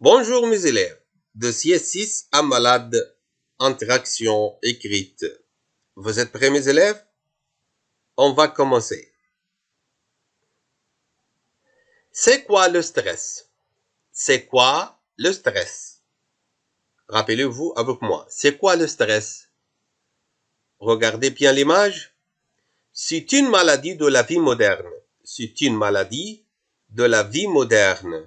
Bonjour mes élèves. Dossier 6, malade, interaction écrite. Vous êtes prêts mes élèves? On va commencer. C'est quoi le stress? C'est quoi le stress? Rappelez-vous avec moi. C'est quoi le stress? Regardez bien l'image. C'est une maladie de la vie moderne. C'est une maladie de la vie moderne.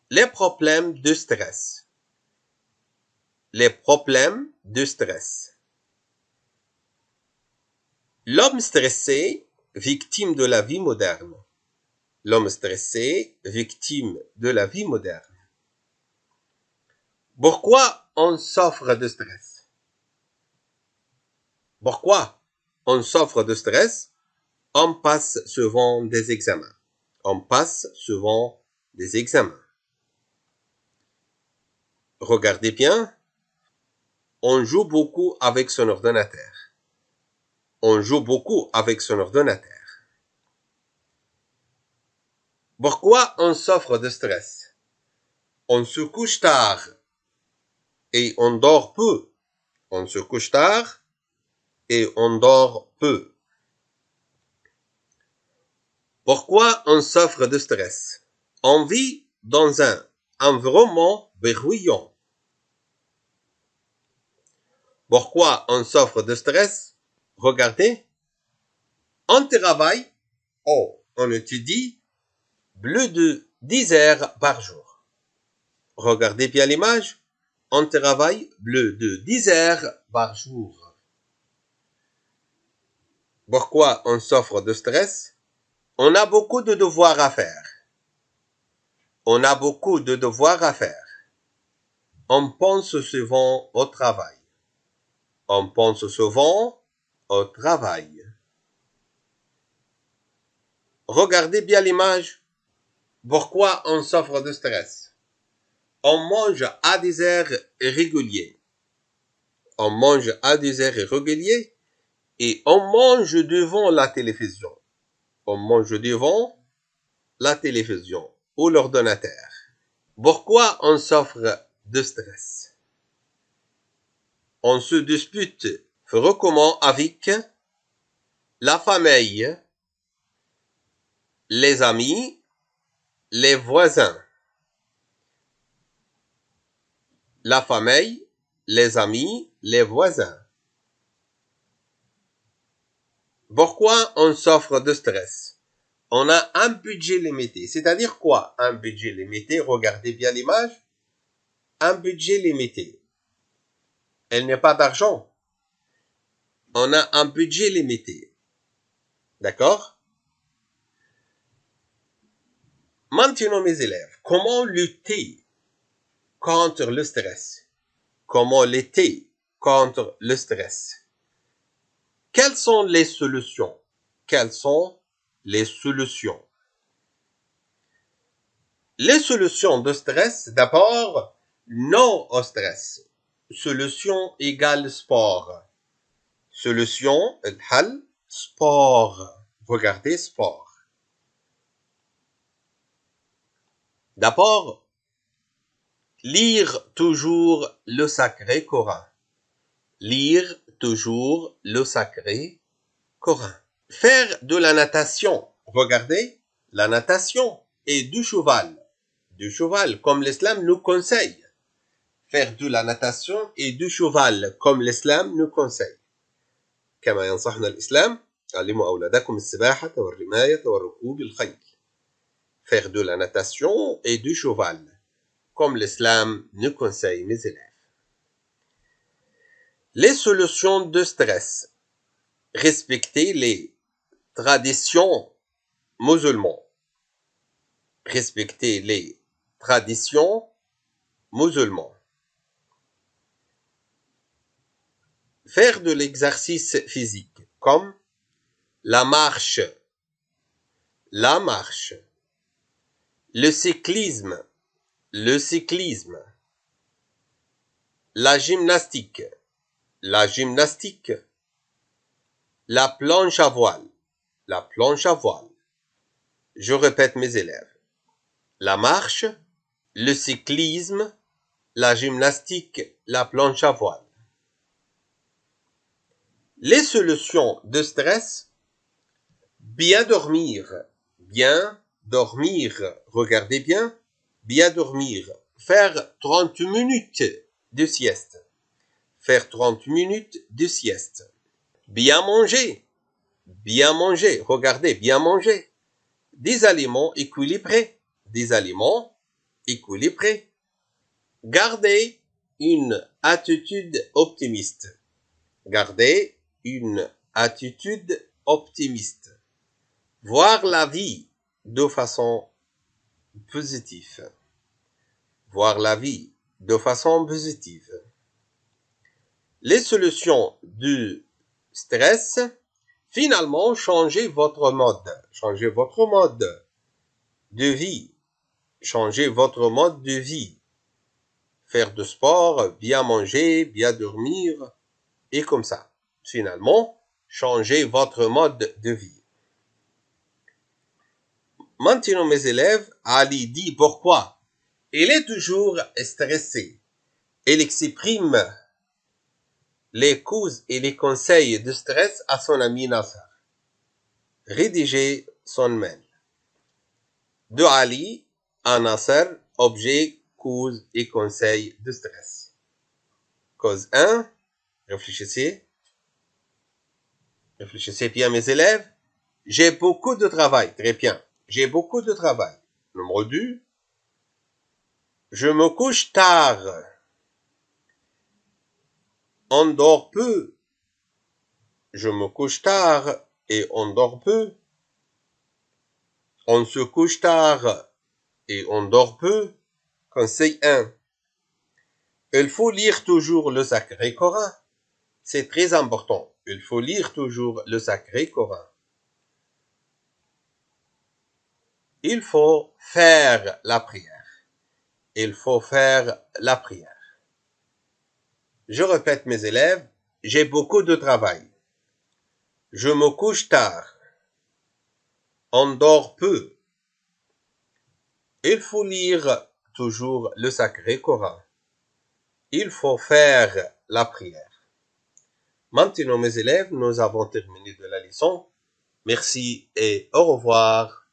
Les problèmes de stress. Les problèmes de stress. L'homme stressé, victime de la vie moderne. L'homme stressé, victime de la vie moderne. Pourquoi on souffre de stress? Pourquoi on souffre de stress? On passe souvent des examens. On passe souvent des examens. Regardez bien. On joue beaucoup avec son ordinateur. On joue beaucoup avec son ordinateur. Pourquoi on souffre de stress? On se couche tard et on dort peu. On se couche tard et on dort peu. Pourquoi on souffre de stress? On vit dans un environnement bruyant. Pourquoi on souffre de stress? Regardez. On travaille, on étudie plus de 10 heures par jour. Regardez bien l'image. On travaille plus de 10 heures par jour. Pourquoi on souffre de stress? On a beaucoup de devoirs à faire. On a beaucoup de devoirs à faire. On pense souvent au travail. On pense souvent au travail. Regardez bien l'image. Pourquoi on souffre de stress? On mange à des heures irrégulières. On mange à des heures irrégulières et on mange devant la télévision. On mange devant la télévision ou l'ordinateur. Pourquoi on souffre de stress? On se dispute fréquemment avec la famille, les amis, les voisins. La famille, les amis, les voisins. Pourquoi on souffre de stress? On a un budget limité. C'est-à-dire quoi, un budget limité? Regardez bien l'image. Un budget limité. Il n'y a pas d'argent. On a un budget limité. D'accord? Maintenant, mes élèves, comment lutter contre le stress? Comment lutter contre le stress? Quelles sont les solutions? Quelles sont les solutions? Les solutions de stress, d'abord, non au stress. Solution égale sport. Solution, الحل, sport. Regardez sport. D'abord, lire toujours le sacré Coran. Lire toujours le sacré Coran. Faire de la natation. Regardez, la natation et du cheval. Du cheval, comme l'islam nous conseille. Faire de la natation et du cheval, comme l'islam nous conseille. كما ينصحنا الإسلام علموا أولادكم السباحة والرماية وركوب الخيل. Faire de la natation et du cheval, comme l'islam nous conseille, mes élèves. Les solutions de stress. Respecter les traditions musulmanes. Respecter les traditions musulmanes. Faire de l'exercice physique, comme la marche, le cyclisme, la gymnastique, la planche à voile. Je répète mes élèves. la marche, le cyclisme, la gymnastique, la planche à voile. Les solutions de stress: bien dormir, regardez bien dormir, faire 30 minutes de sieste, bien manger, regardez, bien manger, des aliments équilibrés, garder une attitude optimiste, voir la vie de façon positive, Les solutions du stress: finalement, changez votre mode de vie, faire de sport, bien manger, bien dormir, et comme ça. Finalement, changez votre mode de vie. Maintenant, mes élèves, Ali dit pourquoi il est toujours stressé. Il exprime les causes et les conseils de stress à son ami Nasser. Rédigez son mail. De Ali à Nasser, objet, cause et conseil de stress. Cause 1, réfléchissez bien mes élèves. J'ai beaucoup de travail. Très bien. J'ai beaucoup de travail. Numéro 2, je me couche tard. On dort peu. Je me couche tard et on dort peu. On se couche tard et on dort peu. Conseil 1. Il faut lire toujours le Sacré Coran. C'est très important. Il faut lire toujours le Sacré Coran. Il faut faire la prière. Je répète mes élèves, j'ai beaucoup de travail. Je me couche tard. On dort peu. Il faut lire toujours le Sacré Coran. Il faut faire la prière. Maintenant, mes élèves, nous avons terminé de la leçon. Merci et au revoir.